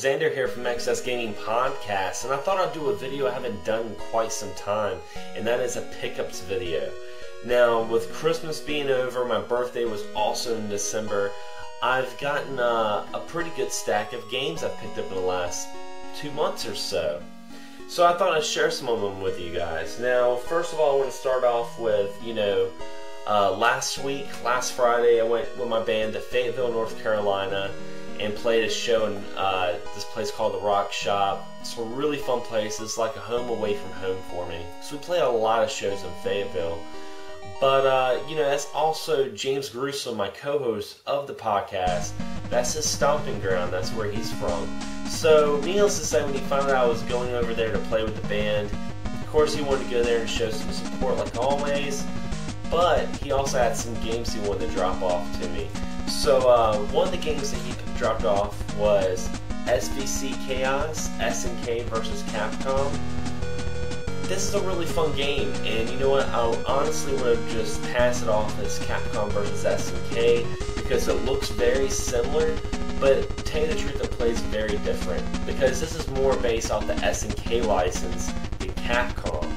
Xander here from XS Gaming Podcast, and I thought I'd do a video I haven't done in quite some time, and that is a pickups video. Now, with Christmas being over, my birthday was also in December, I've gotten a pretty good stack of games I've picked up in the last 2 months or so. So I thought I'd share some of them with you guys. Now, first of all, I want to start off with, last Friday, I went with my band to Fayetteville, North Carolina, and played a show in this place called the Rock Shop. It's a really fun place. It's like a home away from home for me. So we play a lot of shows in Fayetteville. But, that's also James Gruesome, my co-host of the podcast. That's his stomping ground. That's where he's from. So, needless to say, when he found out I was going over there to play with the band, of course he wanted to go there and show some support like always. But he also had some games he wanted to drop off to me. So one of the games that he dropped off was SVC Chaos, SNK versus Capcom. This is a really fun game, and you know what, I honestly would have just passed it off as Capcom versus SNK because it looks very similar, but to tell you the truth, it plays very different because this is more based off the SNK license than Capcom.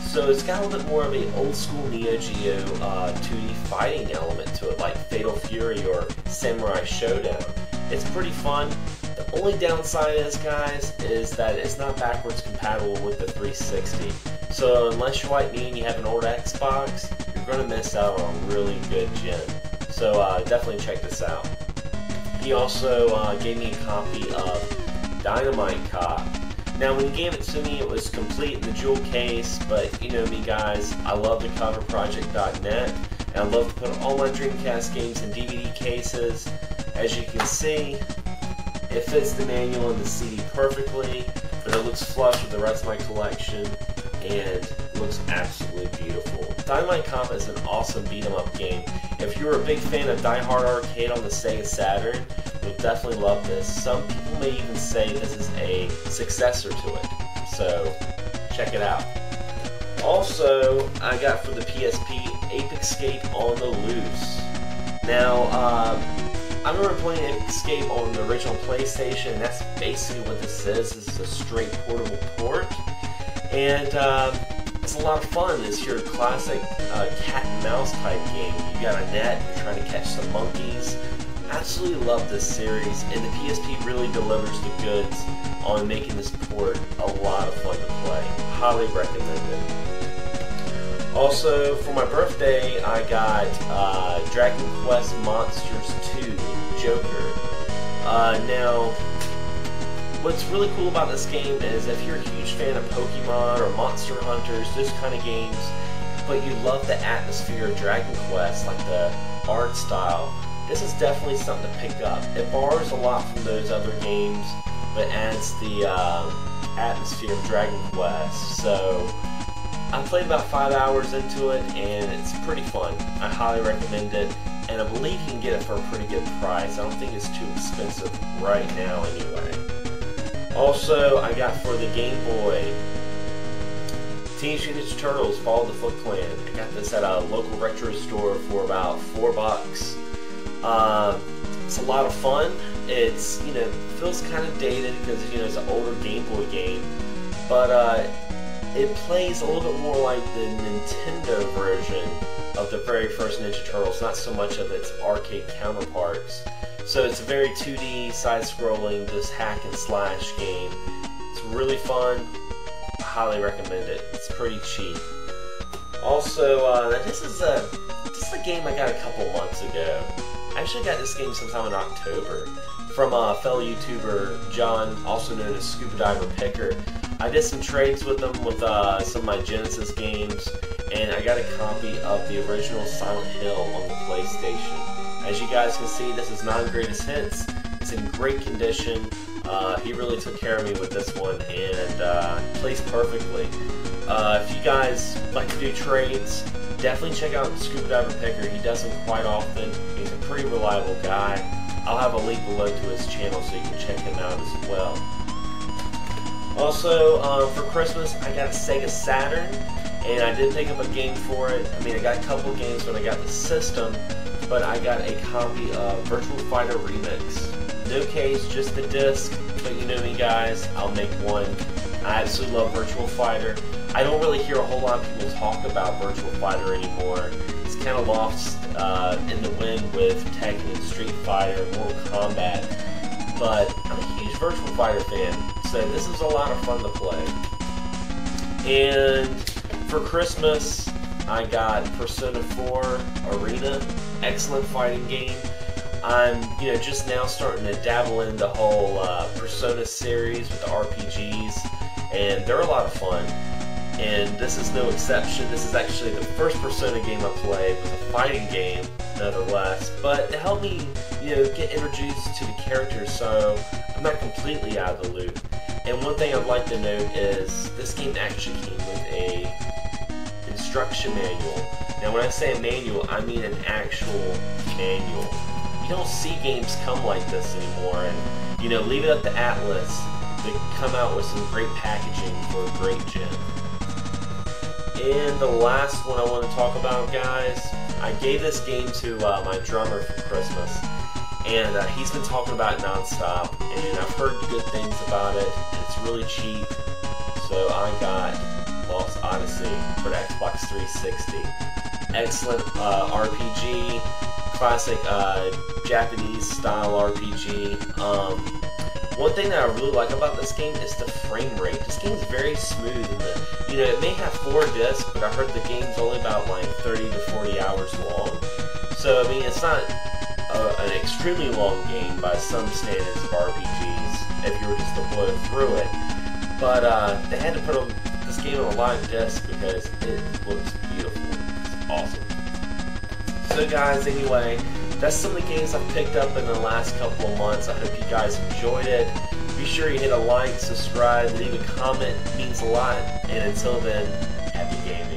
So it's got a little bit more of an old school Neo Geo 2D fighting element to it, like Fatal Fury or Samurai Showdown. It's pretty fun. The only downside is, guys, is that it's not backwards compatible with the 360. So unless you're like me and you have an old Xbox, you're going to miss out on a really good gen. So definitely check this out. He also gave me a copy of Dynamite Cop. Now, when he gave it to me, it was complete in the jewel case, but you know me, guys, I love the coverproject.net, and I love to put all my Dreamcast games in DVD cases. As you can see, it fits the manual and the CD perfectly, but it looks flush with the rest of my collection, and looks absolutely beautiful. Dynamite Cop is an awesome beat-em-up game. If you're a big fan of Die Hard Arcade on the Sega Saturn, you'll definitely love this. Some people may even say this is a successor to it, so check it out. Also, I got for the PSP Ape Escape on the Loose. Now, I remember playing Ape Escape on the original PlayStation, and that's basically what this is. This is a straight portable port, and it's a lot of fun. It's your classic cat and mouse type game. You got a net, you're trying to catch some monkeys. Absolutely love this series, and the PSP really delivers the goods on making this port a lot of fun to play. Highly recommend it. Also, for my birthday, I got Dragon Quest Monsters 2 Joker. Now, what's really cool about this game is if you're a huge fan of Pokemon or Monster Hunters, those kind of games, but you love the atmosphere of Dragon Quest, like the art style, this is definitely something to pick up. It borrows a lot from those other games, but adds the atmosphere of Dragon Quest. So I played about 5 hours into it, and it's pretty fun. I highly recommend it, and I believe you can get it for a pretty good price. I don't think it's too expensive right now anyway. Also, I got for the Game Boy Teenage Mutant Ninja Turtles Fall of the Foot Clan. I got this at a local retro store for about $4. It's a lot of fun. It's, feels kind of dated because, it's an older Game Boy game, but it plays a little bit more like the Nintendo version of the very first Ninja Turtles, not so much of its arcade counterparts. So it's a very 2D, side-scrolling, just hack and slash game. It's really fun. I highly recommend it. It's pretty cheap. Also, this is a game I got a couple months ago. I actually got this game sometime in October from a fellow YouTuber, John, also known as Scuba Diver Picker. I did some trades with him with some of my Genesis games, and I got a copy of the original Silent Hill on the PlayStation. As you guys can see, this is non-greatest hits. It's in great condition. He really took care of me with this one, and plays perfectly. If you guys like to do trades, definitely check out Scuba Diver Picker. He does them quite often. He's a pretty reliable guy. I'll have a link below to his channel so you can check him out as well. Also, for Christmas, I got a Sega Saturn, and I did pick up a game for it. I mean, I got a couple games when I got the system, but I got a copy of Virtual Fighter Remix. No case, just the disc. But you know me, guys, I'll make one. I absolutely love Virtua Fighter. I don't really hear a whole lot of people talk about Virtua Fighter anymore. It's kind of lost in the wind with Tekken and Street Fighter and Mortal Kombat. But I'm a huge Virtua Fighter fan, so this is a lot of fun to play. And for Christmas, I got Persona 4 Arena. Excellent fighting game. I'm, just now starting to dabble in the whole Persona series with the RPGs, and they're a lot of fun. And this is no exception. This is actually the first Persona game I played. It was a fighting game, nonetheless, but it helped me, get introduced to the characters, so I'm not completely out of the loop. And one thing I'd like to note is this game actually came with a instruction manual. Now, when I say a manual, I mean an actual manual. You don't see games come like this anymore, and leave it up to Atlus to come out with some great packaging for a great gem. And the last one I want to talk about, guys, I gave this game to my drummer for Christmas, and he's been talking about it non-stop, and I've heard good things about it, and it's really cheap, so I got Lost Odyssey for the Xbox 360. Excellent RPG, classic Japanese style RPG. One thing that I really like about this game is the frame rate. This game's very smooth, and it may have 4 discs, but I heard the game's only about like 30 to 40 hours long. So I mean, it's not an extremely long game by some standards of RPGs if you were just to blow through it. But they had to put this game on a lot of discs because it looks beautiful. It's awesome. So guys, anyway, that's some of the games I've picked up in the last couple of months. I hope you guys enjoyed it. Be sure you hit a like, subscribe, leave a comment. It means a lot. And until then, happy gaming.